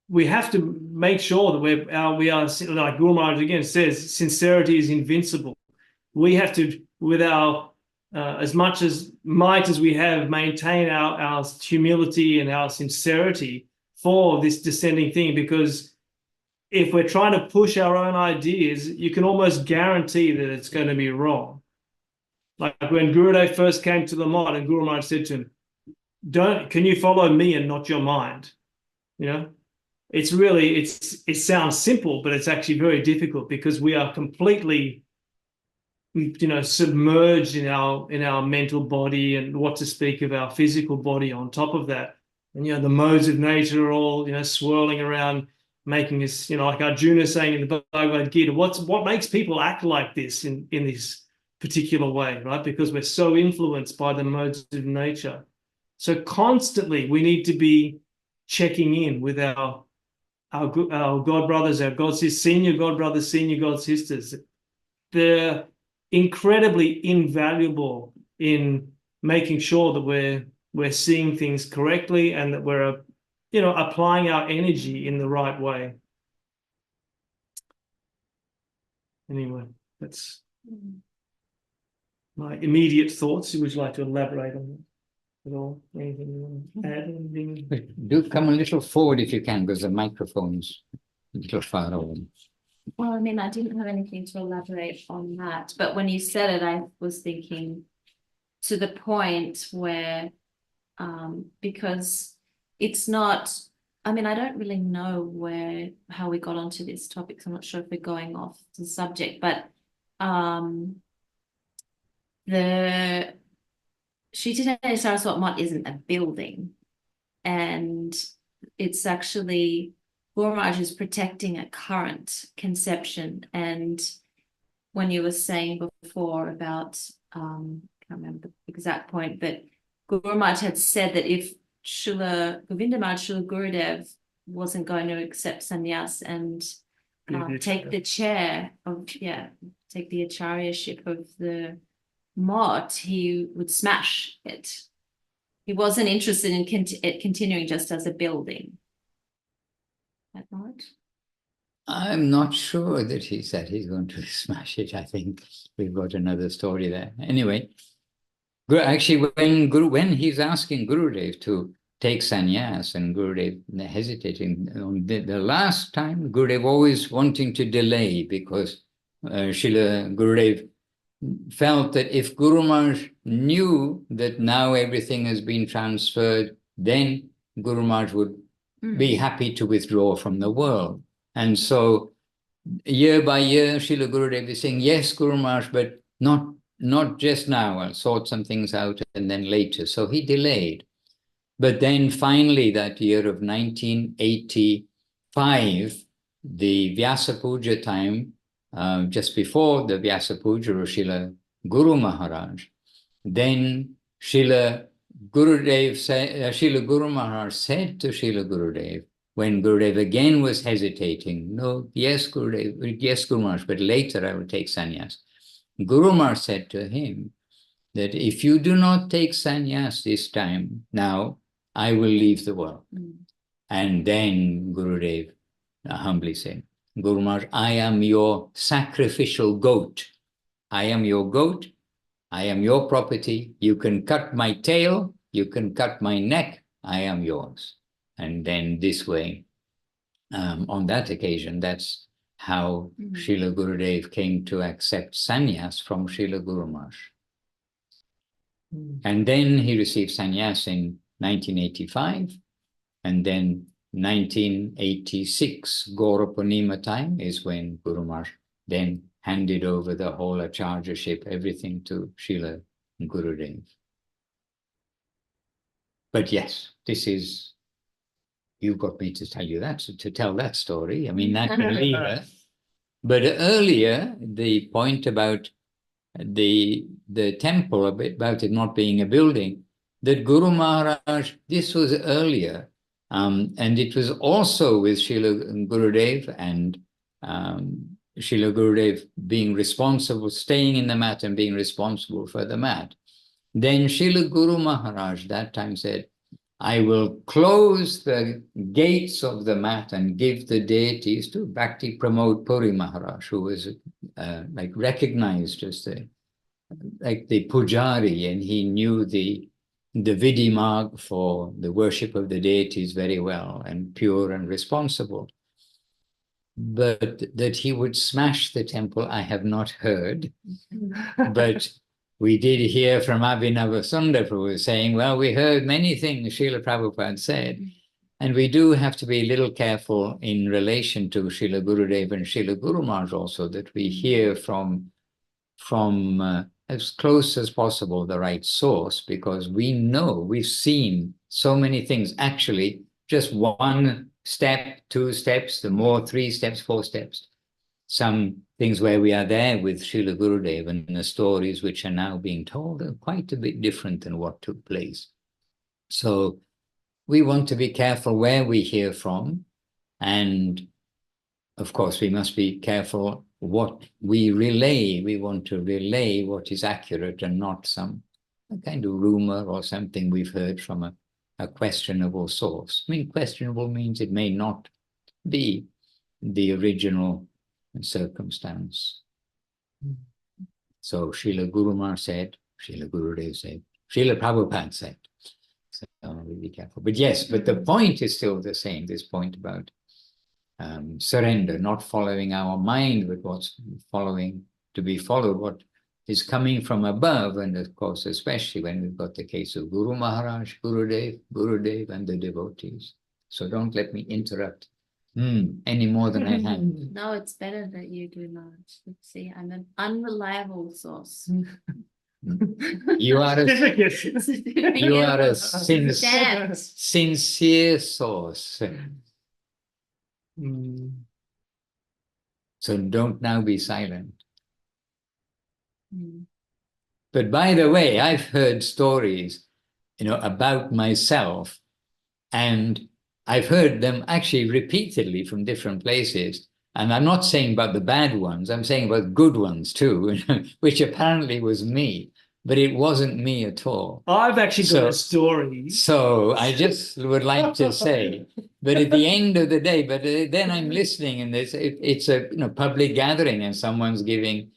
Speaker 4: we have to make sure that we are, like Guru Maharaj again says, sincerity is invincible. We have to, with our as much as might as we have, maintain our humility and our sincerity for this descending thing, because if we're trying to push our own ideas, you can almost guarantee that it's going to be wrong. Like when Gurudev first came to the mod and Guru Maharaj said to him, can you follow me and not your mind? You know, it's really, it sounds simple, but it's actually very difficult, because we are completely, you know, submerged in our mental body, and what to speak of our physical body on top of that. And, you know, the modes of nature are all, you know, swirling around, making us, you know, like Arjuna saying in the Bhagavad Gita, what makes people act like this in this particular way, right? Because we're so influenced by the modes of nature. So constantly we need to be checking in with our God brothers, our God sisters, senior God brothers, senior God sisters. They're incredibly invaluable in making sure that we're seeing things correctly, and that we're, you know, applying our energy in the right way. Anyway, that's my immediate thoughts. Would you like to elaborate on that at all? Anything you want to add? Anything?
Speaker 1: Do come a little forward if you can, because the microphone's a little far away.
Speaker 5: Well, I mean, I didn't have anything to elaborate on that, but when you said it, I was thinking to the point where, because it's not, I mean, I don't really know how we got onto this topic, so I'm not sure if we're going off the subject, but the Shri Saraswat Mat isn't a building, and it's actually, Guru Maharaj is protecting a current conception. And when you were saying before about, I can't remember the exact point, but Guru Maharaj had said that if Srila Govinda Maharaj, Srila Gurudev wasn't going to accept sannyas and take the chair of, take the acharyaship of the Mott, he would smash it. He wasn't interested in continuing just as a building. Is that right?
Speaker 1: I'm not sure that he said he's going to smash it. I think we've got another story there. Anyway, actually, when he's asking Gurudev to take sannyas, and Gurudev hesitating, the last time, Gurudev always wanting to delay, because Srila Gurudev felt that if Guru Maharaj knew that now everything has been transferred, then Guru Maharaj would be happy to withdraw from the world. And so year by year, Srila Gurudev is saying, yes, Guru Maharaj, but not just now. I'll sort some things out and then later. So he delayed. But then finally, that year of 1985, the Vyasa Puja time, just before the Vyasa Puja of Srila Guru Maharaj, then Srila Guru Maharaj said to Srila Gurudev, when Gurudev again was hesitating, no, yes, Gurudev, yes, Guru Maharaj, but later I will take sannyas. Guru Maharaj said to him that if you do not take sannyas this time, now I will leave the world. And then Gurudev humbly said, Guru Maharaj, I am your sacrificial goat. I am your goat. I am your property. You can cut my tail. You can cut my neck. I am yours. And then this way, on that occasion, that's how Srila Gurudev came to accept sannyas from Srila Guru Maharaj. And then he received sannyas in 1985. And then 1986, Gaura Purnima time, is when Guru Maharaj then handed over the whole acharyaship, everything to Srila Gurudev. But yes, this is, you got me to tell you that, to tell that story. I mean, that earlier. But earlier, the point about the temple, about it not being a building, that Guru Maharaj, this was earlier, and it was also with Srila Gurudev, and Srila Gurudev being responsible, staying in the mat and being responsible for the mat. Then Srila Guru Maharaj that time said, I will close the gates of the mat and give the deities to Bhakti Pramod Puri Maharaj, who was like recognized as the pujari, and he knew the the Vidimag for the worship of the deities very well and pure and responsible. But that he would smash the temple, I have not heard. But we did hear from Abhinavasunda Prabhu saying, well, we heard many things Srila Prabhupada said, and we do have to be a little careful in relation to Srila Gurudev and Srila Guru Maharaj also, that we hear from as close as possible the right source, because we know, we've seen so many things. Actually, just one step, 2 steps, the more 3 steps, 4 steps. Some things where we are there with Srila Gurudev, and the stories which are now being told are quite a bit different than what took place. So we want to be careful where we hear from, and of course we must be careful what we relay. We want to relay what is accurate and not some kind of rumor or something we've heard from a questionable source. I mean, questionable means it may not be the original circumstance. So Srila Guru Maharaj said, Srila Gurudev said, Srila Prabhupada said. So we'll be careful. But yes, but the point is still the same, this point about surrender, not following our mind, but what's following to be followed, what is coming from above. And of course, especially when we've got the case of Guru Maharaj, Gurudev, and the devotees. So don't let me interrupt any more than I have.
Speaker 5: No, it's better that you do not. Let's see, I'm an unreliable source.
Speaker 1: You are a
Speaker 5: Stamped.
Speaker 1: sincere source. So don't now be silent. But by the way, I've heard stories, about myself, and I've heard them actually repeatedly from different places. And I'm not saying about the bad ones, I'm saying about good ones too, which apparently was me, but it wasn't me at all.
Speaker 4: I've actually got a story.
Speaker 1: So I just would like to say, but at the end of the day, but then I'm listening, and it's a public gathering and someone's giving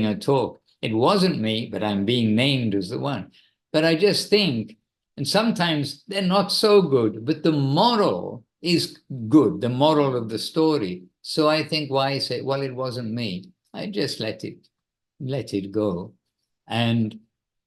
Speaker 1: a talk. It wasn't me, but I'm being named as the one. But I just think, and sometimes they're not so good, but the moral is good, the moral of the story. So I think, why say, well, it wasn't me. I just let it go. And,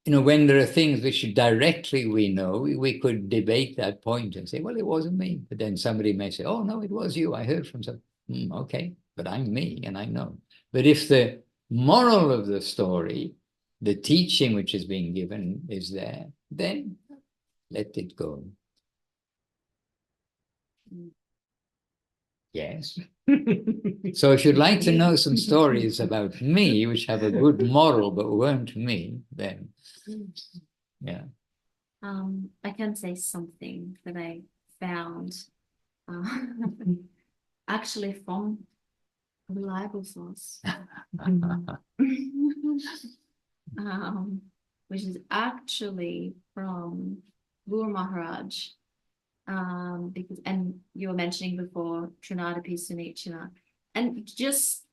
Speaker 1: when there are things which directly we know, we could debate that point and say, well, it wasn't me. But then somebody may say, oh, no, it was you. I heard from some. Okay, but I'm me and I know. But if the moral of the story, the teaching which is being given is there, then let it go. Yes. So if you'd like to know some stories about me, which have a good moral but weren't me, then yeah.
Speaker 5: I can say something that I found actually from a reliable source. Which is actually from Guru Maharaj. Because, and you were mentioning before Trinadapi Sunichana, and just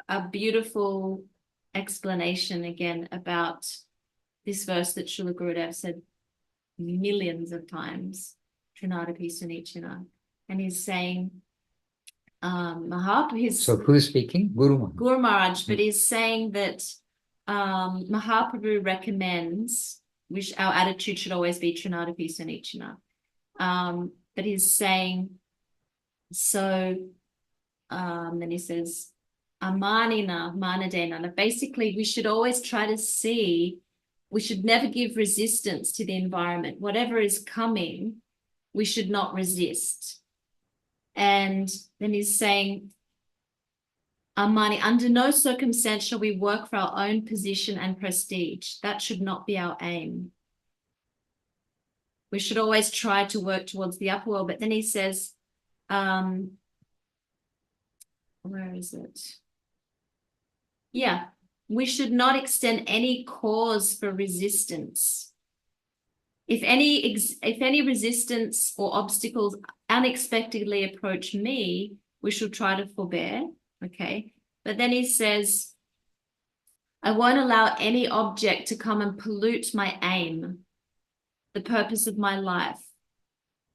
Speaker 5: a beautiful explanation again about this verse that Srila Gurudev said millions of times, Trinadapi Sunichana, and he's saying, Mahaprabhu.
Speaker 1: So who's speaking?
Speaker 5: Guru Maharaj, but he's saying that Mahaprabhu recommends, which our attitude should always be Trinadapi Sunichana. But he's saying, so then he says, Amanina, Manadena. Basically, we should always try to see, we should never give resistance to the environment. Whatever is coming, we should not resist. And then he's saying, Amani, under no circumstance shall we work for our own position and prestige. That should not be our aim. We should always try to work towards the upper world. But then he says, where is it? Yeah, we should not extend any cause for resistance. If any resistance or obstacles unexpectedly approach me, we should try to forbear. Okay. But then he says, I won't allow any object to come and pollute my aim. the purpose of my life.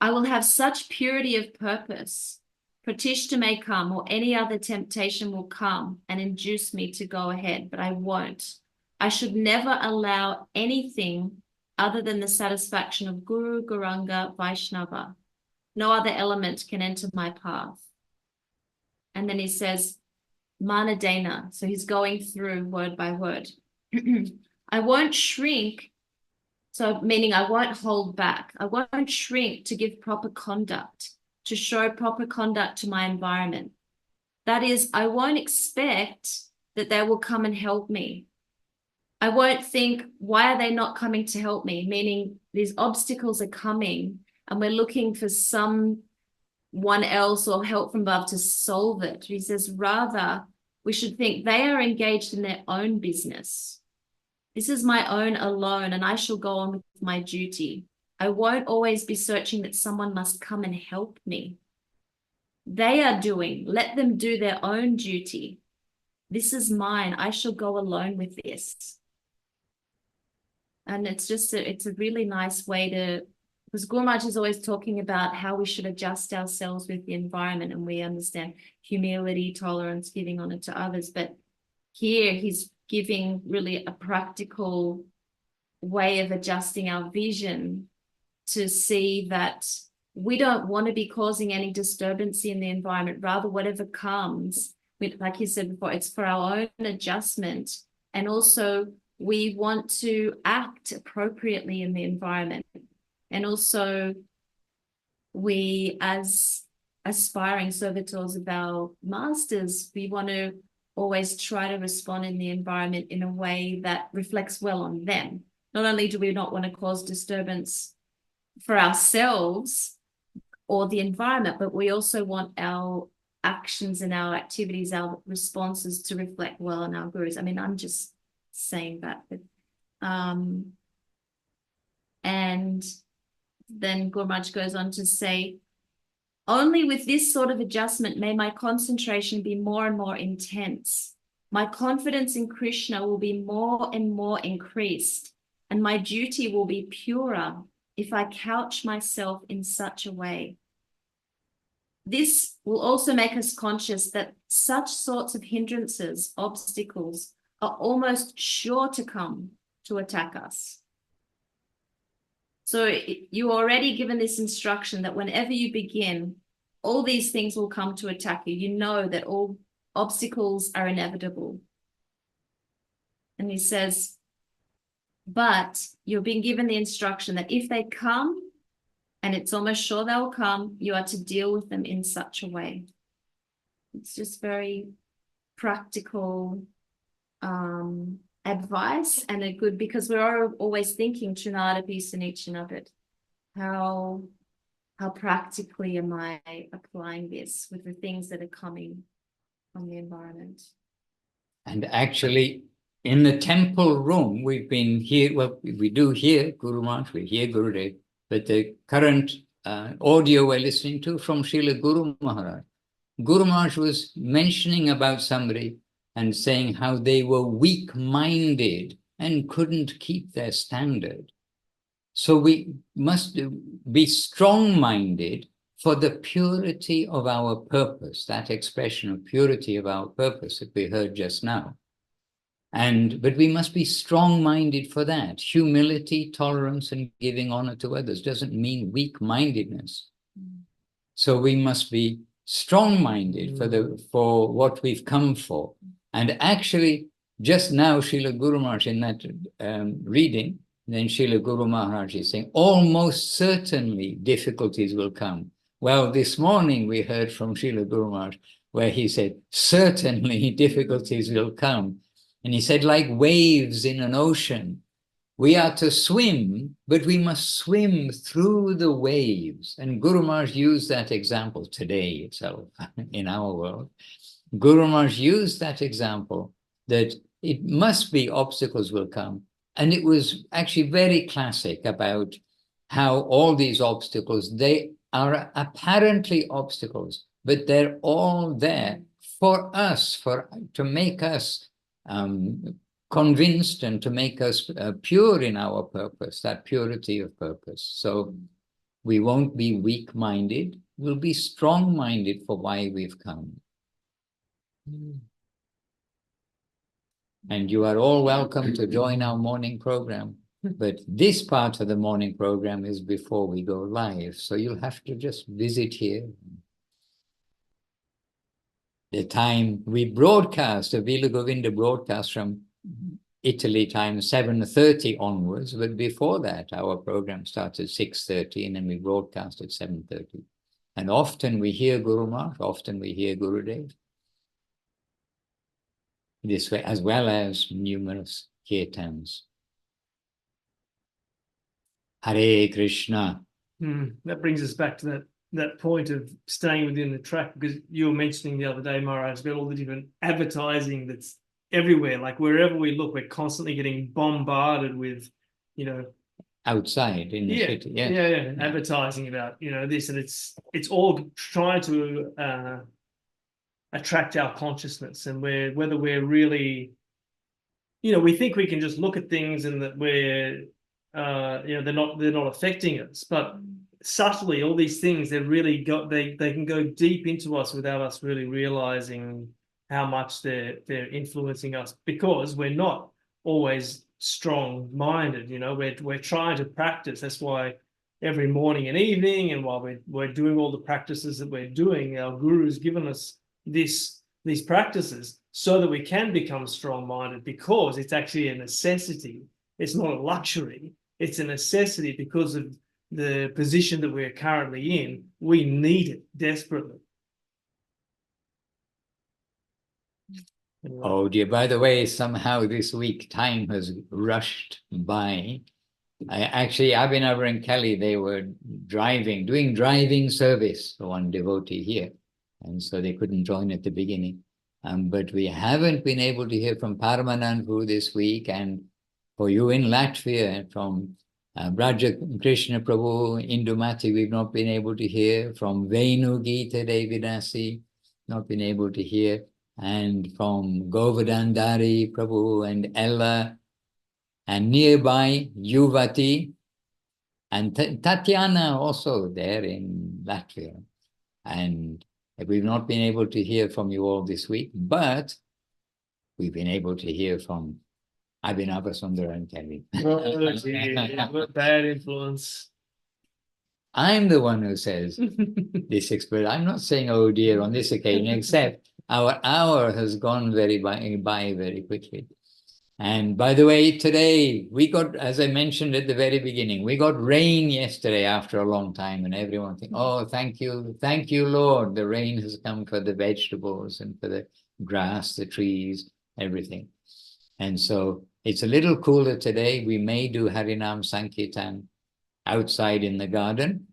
Speaker 5: I will have such purity of purpose. Pratishta may come or any other temptation will come and induce me to go ahead, but I won't. I should never allow anything other than the satisfaction of Guru, Gauranga, Vaishnava. No other element can enter my path. And then he says, Manadena. So he's going through word by word. I won't shrink. So meaning I won't hold back. I won't shrink to give proper conduct, to show proper conduct to my environment. That is, I won't expect that they will come and help me. I won't think, why are they not coming to help me? Meaning these obstacles are coming and we're looking for someone else or help from above to solve it. He says, rather, we should think they are engaged in their own business. This is my own alone, and I shall go on with my duty. I won't always be searching that someone must come and help me. They are doing, let them do their own duty. This is mine. I shall go alone with this. And it's just, it's a really nice way to, because Guru Maharaj is always talking about how we should adjust ourselves with the environment, and we understand humility, tolerance, giving honor to others. But here he's giving really a practical way of adjusting our vision to see that we don't want to be causing any disturbance in the environment. Rather, whatever comes, like you said before, it's for our own adjustment. And also we want to act appropriately in the environment. And also we, as aspiring servitors of our masters, we want to always try to respond in the environment in a way that reflects well on them. Not only do we not want to cause disturbance for ourselves or the environment, but we also want our actions and our activities, our responses to reflect well on our gurus. I mean, I'm just saying that. But, and then Guru Maharaj goes on to say, only with this sort of adjustment may my concentration be more and more intense. My confidence in Krishna will be more and more increased, and my duty will be purer if I couch myself in such a way. This will also make us conscious that such sorts of hindrances, obstacles, are almost sure to come to attack us. So you already given this instruction that whenever you begin, all these things will come to attack you. You know that all obstacles are inevitable. And he says, but you've been given the instruction that if they come, and it's almost sure they'll come, you are to deal with them in such a way. It's just very practical advice, and a good, because we're always thinking Trinada piece in each and of it. How practically am I applying this with the things that are coming from the environment?
Speaker 1: And actually, in the temple room, we've been here, well, we do hear Guru Maharaj, we hear Gurudev, but the current audio we're listening to from Srila Guru Maharaj. Guru Maharaj was mentioning about somebody and saying how they were weak-minded and couldn't keep their standard. So we must be strong-minded for the purity of our purpose, that expression of purity of our purpose that we heard just now. But we must be strong-minded for that. Humility, tolerance, and giving honor to others doesn't mean weak-mindedness. So we must be strong-minded for what we've come for. And actually, just now, Srila Guru Maharaj in that reading, then Srila Guru Maharaj is saying, almost certainly difficulties will come. Well, this morning we heard from Srila Guru Maharaj where he said, certainly difficulties will come. And he said, like waves in an ocean, we are to swim, but we must swim through the waves. And Guru Maharaj used that example today itself in our world. Guru Maharaj used that example that it must be obstacles will come. And it was actually very classic about how all these obstacles, they are apparently obstacles, but they're all there for us, to make us convinced and to make us pure in our purpose, that purity of purpose. So we won't be weak-minded, we'll be strong-minded for why we've come. And you are all welcome to join our morning program. But this part of the morning program is before we go live. So you'll have to just visit here. The time we broadcast, the Vila Govinda broadcast from Italy time 7:30 onwards. But before that, our program starts at 6:30 and then we broadcast at 7:30. And often we hear Guru Maharaj, often we hear Gurudev. This way, as well as numerous kirtans. Hare Krishna.
Speaker 4: That brings us back to that point of staying within the track, because you were mentioning the other day, Maharaj, about all the different advertising that's everywhere. Like wherever we look, we're constantly getting bombarded with,
Speaker 1: Outside in the city, yes.
Speaker 4: Advertising about, this, and it's all trying to attract our consciousness, and whether we're really, we think we can just look at things and that we're they're not affecting us, but subtly all these things, they can go deep into us without us really realizing how much they're influencing us, because we're not always strong-minded. We're trying to practice. That's why every morning and evening, and while we're doing all the practices that we're doing, our guru's given us these practices so that we can become strong-minded, because it's actually a necessity. It's not a luxury. It's a necessity because of the position that we're currently in. We need it desperately.
Speaker 1: Oh dear, by the way, somehow this week time has rushed by. Abhinav and Kelly, they were doing driving service for one devotee here. And so they couldn't join at the beginning. But we haven't been able to hear from Paramanandhu this week, and for you in Latvia, from Braja Krishna Prabhu, Indumati, we've not been able to hear. From Venu Gita Devidasi, not been able to hear. And from Govardhandari Prabhu and Ella, and nearby Yuvati, and Tatiana also there in Latvia. And we've not been able to hear from you all this week, but we've been able to hear from Abhinava Sundar and Kelly.
Speaker 4: What bad influence.
Speaker 1: I'm the one who says this expert. I'm not saying, oh dear, on this occasion, except our hour has gone by very quickly. And by the way, today we got, as I mentioned at the very beginning, we got rain yesterday after a long time, and everyone think, oh, thank you, Lord. The rain has come for the vegetables and for the grass, the trees, everything. And so it's a little cooler today. We may do Harinam Sankirtan outside in the garden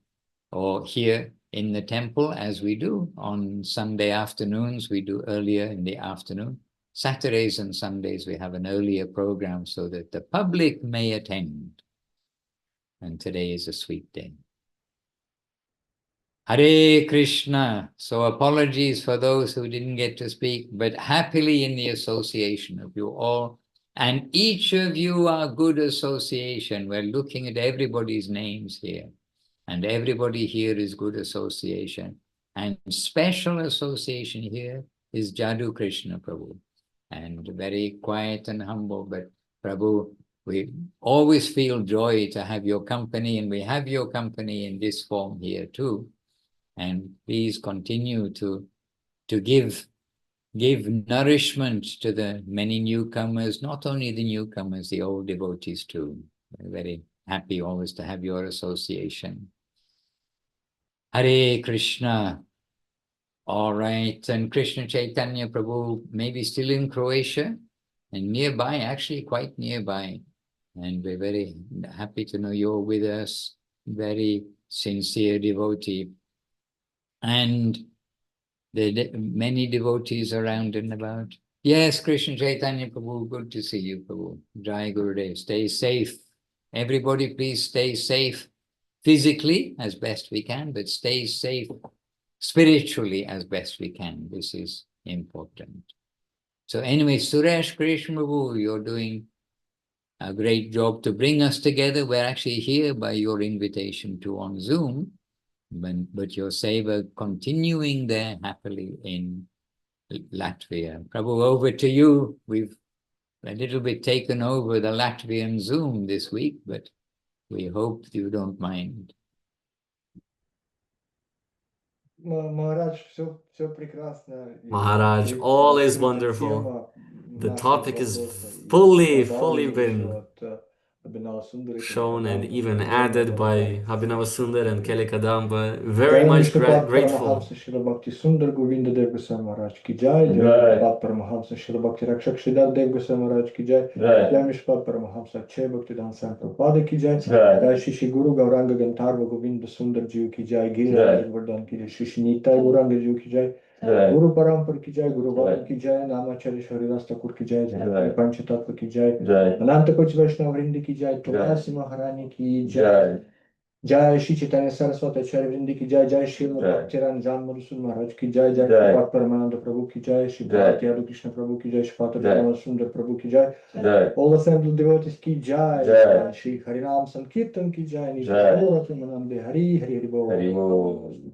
Speaker 1: or here in the temple, as we do on Sunday afternoons. We do earlier in the afternoon. Saturdays and Sundays, we have an earlier program so that the public may attend. And today is a sweet day. Hare Krishna. So apologies for those who didn't get to speak, but happily in the association of you all. And each of you are good association. We're looking at everybody's names here. And everybody here is good association. And special association here is Jadu Krishna Prabhu. And very quiet and humble, but Prabhu, we always feel joy to have your company, and we have your company in this form here too. And please continue to give nourishment to the many newcomers, not only the newcomers, the old devotees too. We're very happy always to have your association. Hare Krishna. All right, and Krishna Chaitanya Prabhu may be still in Croatia and nearby, actually quite nearby. And we're very happy to know you're with us, very sincere devotee. And the many devotees around and about. Yes, Krishna Chaitanya Prabhu, good to see you, Prabhu. Jai Gurudev, stay safe. Everybody please stay safe physically as best we can, but stay safe spiritually as best we can. This is important. So anyway, Suresh Krishna Prabhu, you're doing a great job to bring us together. We're actually here by your invitation to on Zoom, but your seva continuing there happily in Latvia. Prabhu, over to you. We've a little bit taken over the Latvian Zoom this week, but we hope you don't mind.
Speaker 2: Maharaj, все прекрасно.
Speaker 3: Maharaj, all is wonderful. The topic is fully been shown and even added by Abhinava Sundar and Kele Kadamba. Very much grateful.
Speaker 2: Guru Parampar ki jai, Guru Baba ki jai, Namacharya Haridas Thakur ki jai, Panchatattva ki jai, Ananta Koch Vaishnava Vrindi ki jai, Tulasi Maharani ki jai, Jai Shri Chaitanya Saraswati Acharya Vrindi ki jai, Jai Shri Bhaktiran Jan Madhusudan Maharaj ki jai, Jai Shri Paramananda Prabhu ki jai, Shri Bhakti Yadu Krishna Prabhu ki jai, Shri Father Sundar Prabhu ki jai, all assembled devotees ki jai, Jai Shri Harinam Sankirtan ki jai, Nishra Pramanande Hari Hari Hari Bol.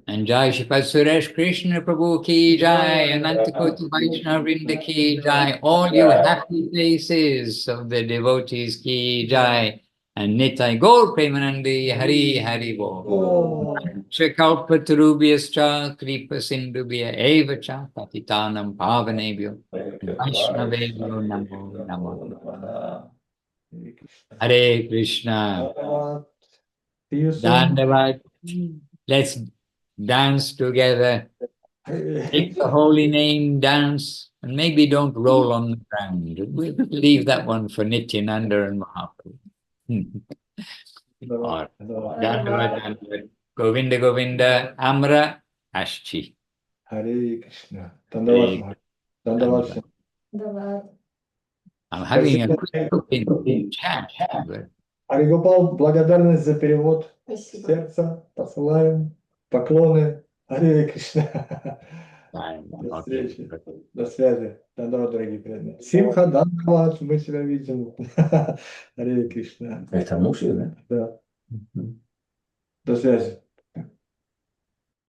Speaker 1: And Jai Shipad Suresh Krishna Prabhu ki jai, Anantakoti Vaishnava Vrinda ki jai, all you happy faces of the devotees ki jai, and Nitai Gaur Premanandi Hari Hari Bo. Shikalpatarubhyascha Kripa Sindhubhya Eva cha Patitanam Pavanebhyo Vaishnavebhyo Namo Namo. Hare Krishna.
Speaker 2: See you soon.
Speaker 1: Dandavad. Let's dance together. Take the holy name, dance, and maybe don't roll on the ground. We'll leave that one for Nityananda and Mahaprabhu. Dandavad. Govinda Govinda Amra Ashchi.
Speaker 2: Hare Krishna. Dandavad Maharaj. Dandavad.
Speaker 5: Давай.
Speaker 1: I'm having a quick look in chat.
Speaker 2: Аригопал, благодарность за перевод.
Speaker 5: Спасибо.
Speaker 2: Сердца посылаем, поклоны. Харе Кришна. До встречи, до связи. Dandavad, дорогие преданные. Симха, Dandavad, мы тебя видим. Харе Кришна.
Speaker 3: Это муж, да?
Speaker 2: Да. До связи.